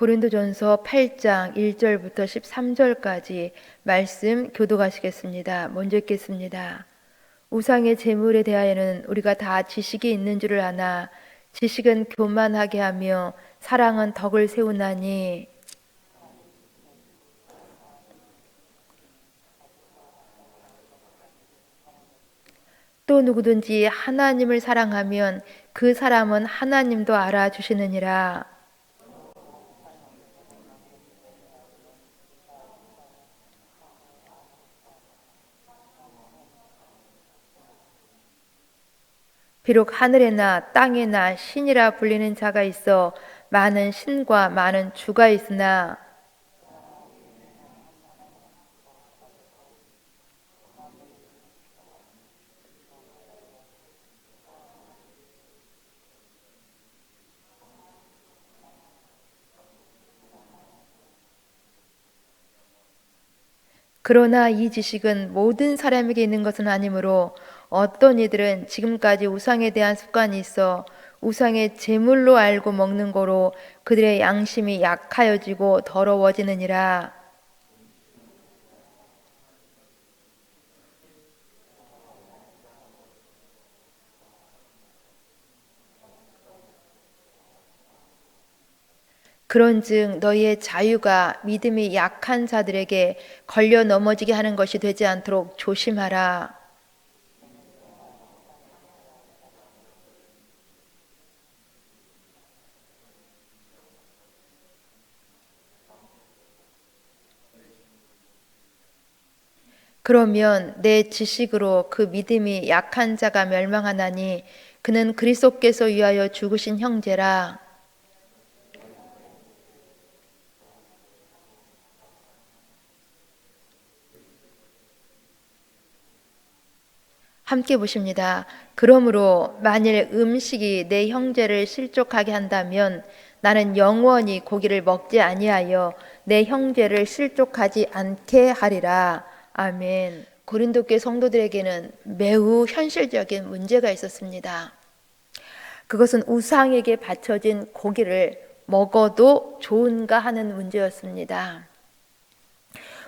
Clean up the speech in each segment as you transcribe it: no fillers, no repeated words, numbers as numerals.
고린도전서 8장 1절부터 13절까지 말씀 교독하시겠습니다. 먼저 읽겠습니다. 우상의 제물에 대하여는 우리가 다 지식이 있는 줄을 아나 지식은 교만하게 하며 사랑은 덕을 세우나니 또 누구든지 하나님을 사랑하면 그 사람은 하나님도 알아주시느니라. 비록 하늘에나 땅에나 신이라 불리는 자가 있어 많은 신과 많은 주가 있으나 그러나 이 지식은 모든 사람에게 있는 것은 아니므로 어떤 이들은 지금까지 우상에 대한 습관이 있어 우상의 제물로 알고 먹는 거로 그들의 양심이 약하여지고 더러워지느니라. 그런즉 너희의 자유가 믿음이 약한 자들에게 걸려 넘어지게 하는 것이 되지 않도록 조심하라. 그러면 내 지식으로 그 믿음이 약한 자가 멸망하나니 그는 그리스도께서 위하여 죽으신 형제라. 함께 보십니다. 그러므로 만일 음식이 내 형제를 실족하게 한다면 나는 영원히 고기를 먹지 아니하여 내 형제를 실족하지 않게 하리라. 아멘. 고린도 교회 성도들에게는 매우 현실적인 문제가 있었습니다. 그것은 우상에게 바쳐진 고기를 먹어도 좋은가 하는 문제였습니다.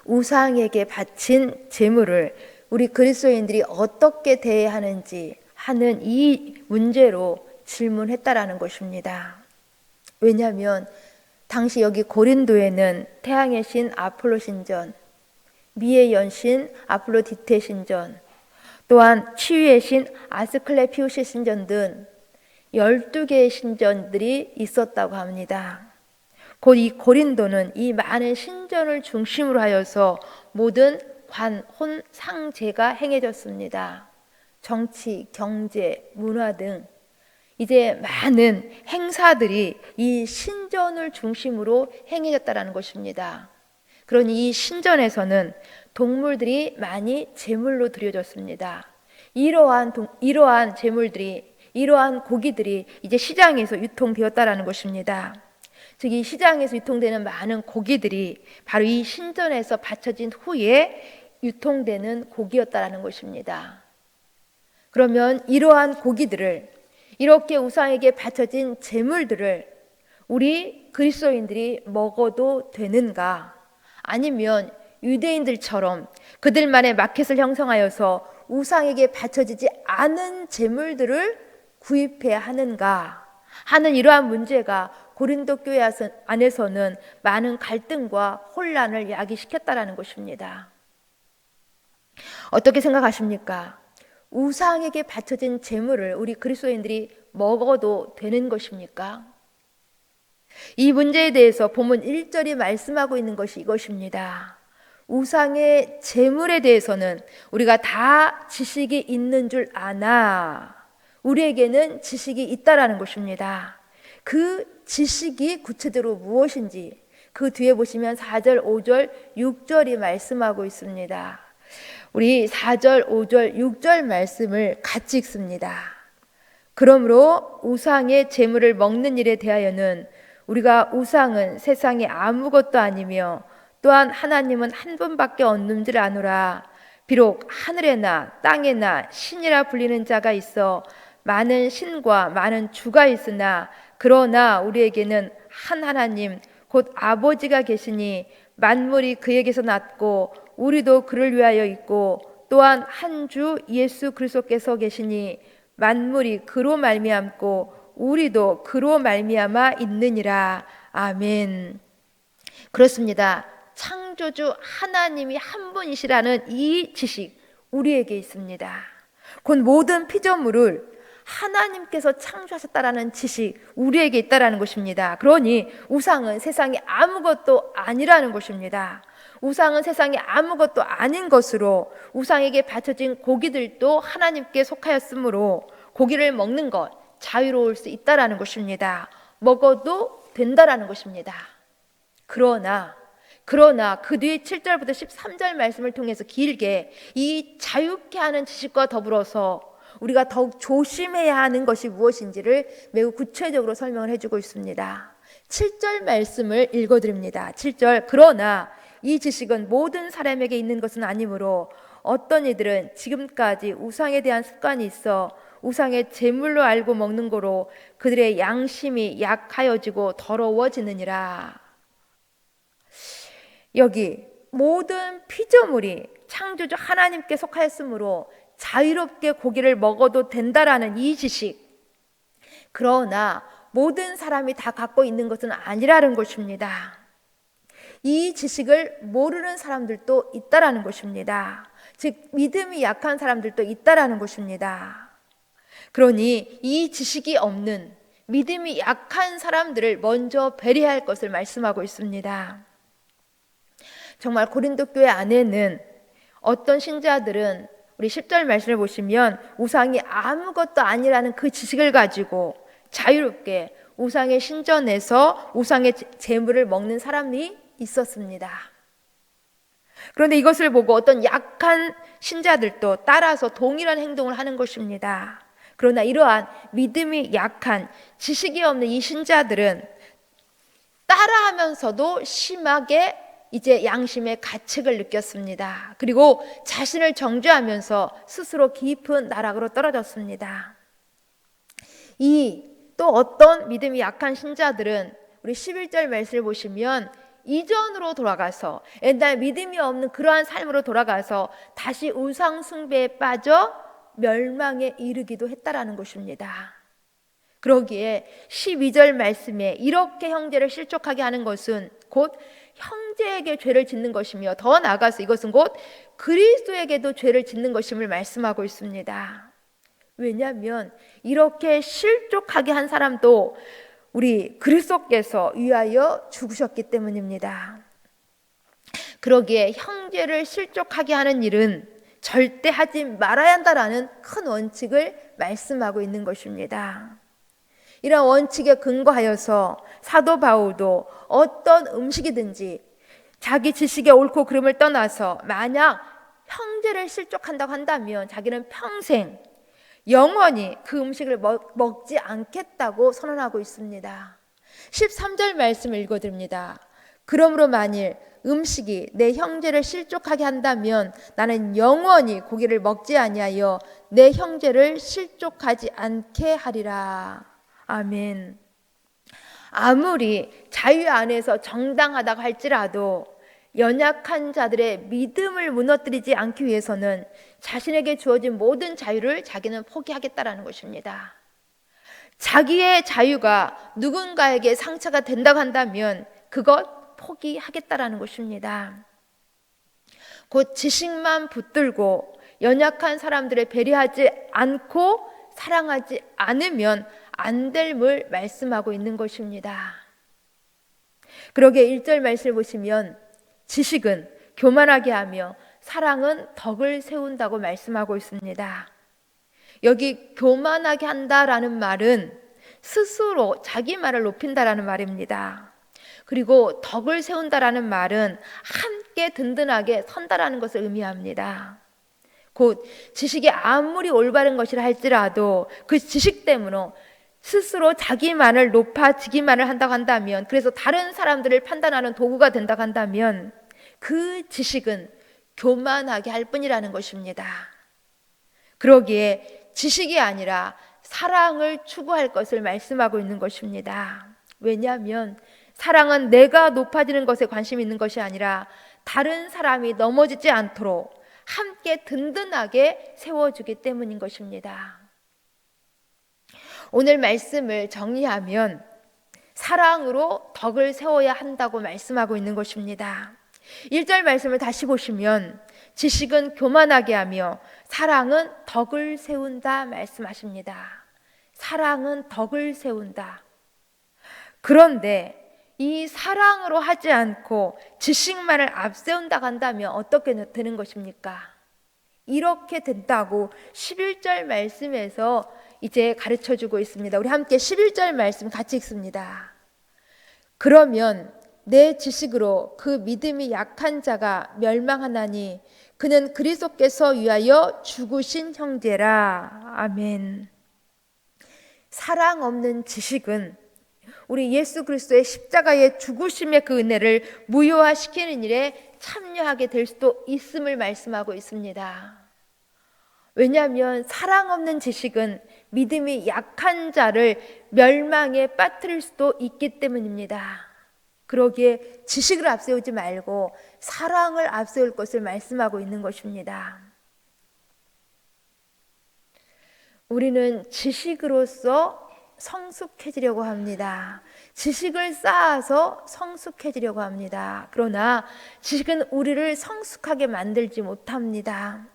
우상에게 바친 제물을 우리 그리스도인들이 어떻게 대해야 하는지 하는 이 문제로 질문했다라는 것입니다. 왜냐하면 당시 여기 고린도에는 태양의 신 아폴로 신전, 미의 연신 아폴로디테 신전, 또한 치유의 신 아스클레피우스 신전 등 12개의 신전들이 있었다고 합니다. 곧 이 고린도는 이 많은 신전을 중심으로 하여서 모든 관, 혼, 상제가 행해졌습니다. 정치, 경제, 문화 등 이제 많은 행사들이 이 신전을 중심으로 행해졌다는 것입니다. 그러니 이 신전에서는 동물들이 많이 제물로 드려졌습니다. 이러한 제물들이, 이러한 고기들이 이제 시장에서 유통되었다는 것입니다. 즉 이 시장에서 유통되는 많은 고기들이 바로 이 신전에서 바쳐진 후에 유통되는 고기였다라는 것입니다. 그러면 이러한 고기들을, 이렇게 우상에게 바쳐진 제물들을 우리 그리스도인들이 먹어도 되는가? 아니면 유대인들처럼 그들만의 마켓을 형성하여서 우상에게 바쳐지지 않은 제물들을 구입해야 하는가 하는 이러한 문제가 고린도 교회 안에서는 많은 갈등과 혼란을 야기시켰다라는 것입니다. 어떻게 생각하십니까? 우상에게 바쳐진 제물을 우리 그리스도인들이 먹어도 되는 것입니까? 이 문제에 대해서 본문 1절이 말씀하고 있는 것이 이것입니다. 우상의 제물에 대해서는 우리가 다 지식이 있는 줄 아나 우리에게는 지식이 있다라는 것입니다. 그 지식이 구체적으로 무엇인지 그 뒤에 보시면 4절, 5절, 6절이 말씀하고 있습니다. 우리 4절, 5절, 6절 말씀을 같이 읽습니다. 그러므로 우상의 제물을 먹는 일에 대하여는 우리가 우상은 세상에 아무것도 아니며 또한 하나님은 한 분밖에 없는 줄 아노라. 비록 하늘에나 땅에나 신이라 불리는 자가 있어 많은 신과 많은 주가 있으나 그러나 우리에게는 한 하나님 곧 아버지가 계시니 만물이 그에게서 났고 우리도 그를 위하여 있고 또한 한 주 예수 그리스도께서 계시니 만물이 그로 말미암고 우리도 그로 말미암아 있느니라. 아멘. 그렇습니다. 창조주 하나님이 한 분이시라는 이 지식 우리에게 있습니다. 곧 모든 피조물을 하나님께서 창조하셨다라는 지식 우리에게 있다라는 것입니다. 그러니 우상은 세상에 아무것도 아니라는 것입니다. 우상은 세상에 아무것도 아닌 것으로 우상에게 바쳐진 고기들도 하나님께 속하였으므로 고기를 먹는 것 자유로울 수 있다라는 것입니다. 먹어도 된다라는 것입니다. 그러나 그 뒤 7절부터 13절 말씀을 통해서 길게 이 자유케 하는 지식과 더불어서 우리가 더욱 조심해야 하는 것이 무엇인지를 매우 구체적으로 설명을 해주고 있습니다. 7절 말씀을 읽어드립니다. 7절 그러나 이 지식은 모든 사람에게 있는 것은 아니므로 어떤 이들은 지금까지 우상에 대한 습관이 있어 우상의 제물로 알고 먹는 거로 그들의 양심이 약하여지고 더러워지느니라. 여기 모든 피조물이 창조주 하나님께 속하였으므로 자유롭게 고기를 먹어도 된다라는 이 지식, 그러나 모든 사람이 다 갖고 있는 것은 아니라는 것입니다. 이 지식을 모르는 사람들도 있다라는 것입니다. 즉 믿음이 약한 사람들도 있다라는 것입니다. 그러니 이 지식이 없는 믿음이 약한 사람들을 먼저 배려할 것을 말씀하고 있습니다. 정말 고린도 교회 안에는 어떤 신자들은 우리 10절 말씀을 보시면 우상이 아무것도 아니라는 그 지식을 가지고 자유롭게 우상의 신전에서 우상의 제물을 먹는 사람이 있었습니다. 그런데 이것을 보고 어떤 약한 신자들도 따라서 동일한 행동을 하는 것입니다. 그러나 이러한 믿음이 약한 지식이 없는 이 신자들은 따라하면서도 심하게 이제 양심의 가책을 느꼈습니다. 그리고 자신을 정죄하면서 스스로 깊은 나락으로 떨어졌습니다. 또 어떤 믿음이 약한 신자들은 우리 11절 말씀을 보시면 이전으로 돌아가서 옛날 믿음이 없는 그러한 삶으로 돌아가서 다시 우상 숭배에 빠져 멸망에 이르기도 했다라는 것입니다. 그러기에 12절 말씀에 이렇게 형제를 실족하게 하는 것은 곧 형제에게 죄를 짓는 것이며 더 나아가서 이것은 곧 그리스도에게도 죄를 짓는 것임을 말씀하고 있습니다. 왜냐하면 이렇게 실족하게 한 사람도 우리 그리스도께서 위하여 죽으셨기 때문입니다. 그러기에 형제를 실족하게 하는 일은 절대 하지 말아야 한다라는 큰 원칙을 말씀하고 있는 것입니다. 이런 원칙에 근거하여서 사도 바울도 어떤 음식이든지 자기 지식의 옳고 그름을 떠나서 만약 형제를 실족한다고 한다면 자기는 평생 영원히 그 음식을 먹지 않겠다고 선언하고 있습니다. 13절 말씀을 읽어드립니다. 그러므로 만일 음식이 내 형제를 실족하게 한다면 나는 영원히 고기를 먹지 아니하여 내 형제를 실족하지 않게 하리라. 아멘. 아무리 자유 안에서 정당하다고 할지라도 연약한 자들의 믿음을 무너뜨리지 않기 위해서는 자신에게 주어진 모든 자유를 자기는 포기하겠다라는 것입니다. 자기의 자유가 누군가에게 상처가 된다고 한다면 그것 포기하겠다라는 것입니다. 곧 지식만 붙들고 연약한 사람들을 배려하지 않고 사랑하지 않으면 안 됨을 말씀하고 있는 것입니다. 그러게 1절 말씀을 보시면 지식은 교만하게 하며 사랑은 덕을 세운다고 말씀하고 있습니다. 여기 교만하게 한다라는 말은 스스로 자기 말을 높인다라는 말입니다. 그리고 덕을 세운다라는 말은 함께 든든하게 선다라는 것을 의미합니다. 곧 지식이 아무리 올바른 것이라 할지라도 그 지식 때문에 스스로 자기만을 높아지기만을 한다고 한다면, 그래서 다른 사람들을 판단하는 도구가 된다고 한다면 그 지식은 교만하게 할 뿐이라는 것입니다. 그러기에 지식이 아니라 사랑을 추구할 것을 말씀하고 있는 것입니다. 왜냐하면 사랑은 내가 높아지는 것에 관심이 있는 것이 아니라 다른 사람이 넘어지지 않도록 함께 든든하게 세워주기 때문인 것입니다. 오늘 말씀을 정리하면 사랑으로 덕을 세워야 한다고 말씀하고 있는 것입니다. 1절 말씀을 다시 보시면 지식은 교만하게 하며 사랑은 덕을 세운다 말씀하십니다. 사랑은 덕을 세운다. 그런데 이 사랑으로 하지 않고 지식만을 앞세운다고 한다면 어떻게 되는 것입니까? 이렇게 된다고 11절 말씀에서 이제 가르쳐주고 있습니다. 우리 함께 11절 말씀 같이 읽습니다. 그러면 내 지식으로 그 믿음이 약한 자가 멸망하나니 그는 그리스도께서 위하여 죽으신 형제라. 아멘. 사랑 없는 지식은 우리 예수 그리스도의 십자가의 죽으심의 그 은혜를 무효화시키는 일에 참여하게 될 수도 있음을 말씀하고 있습니다. 왜냐하면 사랑 없는 지식은 믿음이 약한 자를 멸망에 빠뜨릴 수도 있기 때문입니다. 그러기에 지식을 앞세우지 말고 사랑을 앞세울 것을 말씀하고 있는 것입니다. 우리는 지식으로서 성숙해지려고 합니다. 지식을 쌓아서 성숙해지려고 합니다. 그러나 지식은 우리를 성숙하게 만들지 못합니다.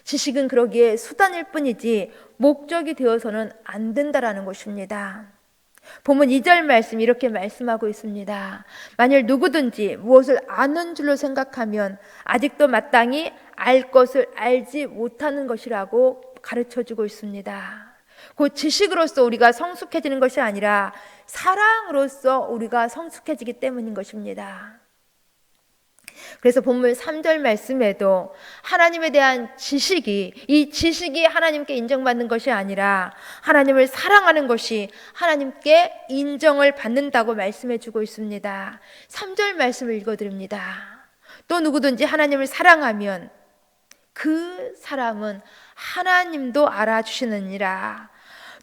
지식은 그러기에 수단일 뿐이지 목적이 되어서는 안 된다라는 것입니다. 본문 2절 말씀 이렇게 말씀하고 있습니다. 만일 누구든지 무엇을 아는 줄로 생각하면 아직도 마땅히 알 것을 알지 못하는 것이라고 가르쳐주고 있습니다. 그 지식으로서 우리가 성숙해지는 것이 아니라 사랑으로서 우리가 성숙해지기 때문인 것입니다. 그래서 본문 3절 말씀에도 하나님에 대한 지식이, 이 지식이 하나님께 인정받는 것이 아니라 하나님을 사랑하는 것이 하나님께 인정을 받는다고 말씀해 주고 있습니다. 3절 말씀을 읽어드립니다. 또 누구든지 하나님을 사랑하면 그 사람은 하나님도 알아주시느니라.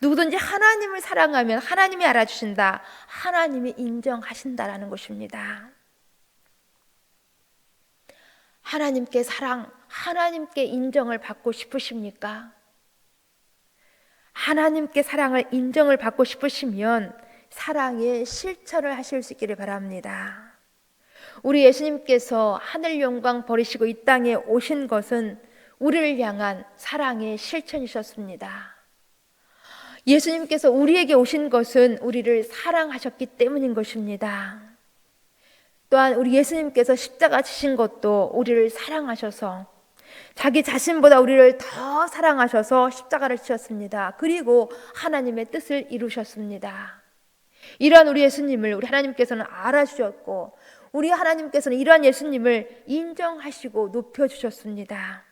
누구든지 하나님을 사랑하면 하나님이 알아주신다. 하나님이 인정하신다라는 것입니다. 하나님께 사랑, 하나님께 인정을 받고 싶으십니까? 하나님께 사랑을 인정을 받고 싶으시면 사랑의 실천을 하실 수 있기를 바랍니다. 우리 예수님께서 하늘 영광 버리시고 이 땅에 오신 것은 우리를 향한 사랑의 실천이셨습니다. 예수님께서 우리에게 오신 것은 우리를 사랑하셨기 때문인 것입니다. 또한 우리 예수님께서 십자가 지신 것도 우리를 사랑하셔서 자기 자신보다 우리를 더 사랑하셔서 십자가를 지셨습니다. 그리고 하나님의 뜻을 이루셨습니다. 이러한 우리 예수님을 우리 하나님께서는 알아주셨고 우리 하나님께서는 이러한 예수님을 인정하시고 높여주셨습니다.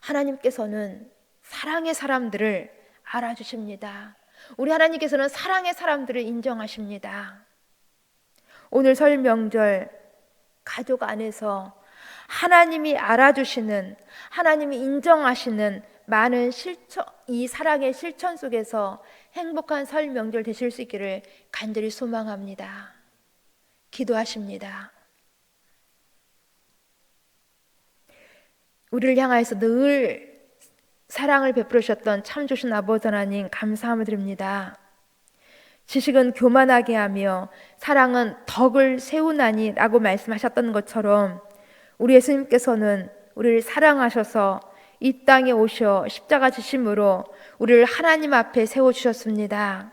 하나님께서는 사랑의 사람들을 알아주십니다. 우리 하나님께서는 사랑의 사람들을 인정하십니다. 오늘 설 명절 가족 안에서 하나님이 알아주시는, 하나님이 인정하시는 많은 실천, 이 사랑의 실천 속에서 행복한 설 명절 되실 수 있기를 간절히 소망합니다. 기도하십니다. 우리를 향하여서 늘 사랑을 베풀으셨던 참 좋으신 아버지 하나님 감사함을 드립니다. 지식은 교만하게 하며 사랑은 덕을 세우나니 라고 말씀하셨던 것처럼 우리 예수님께서는 우리를 사랑하셔서 이 땅에 오셔 십자가 지심으로 우리를 하나님 앞에 세워주셨습니다.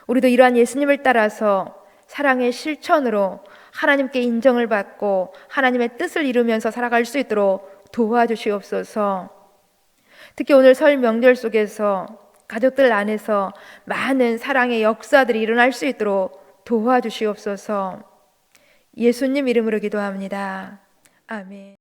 우리도 이러한 예수님을 따라서 사랑의 실천으로 하나님께 인정을 받고 하나님의 뜻을 이루면서 살아갈 수 있도록 도와주시옵소서. 특히 오늘 설 명절 속에서 가족들 안에서 많은 사랑의 역사들이 일어날 수 있도록 도와주시옵소서. 예수님 이름으로 기도합니다. 아멘.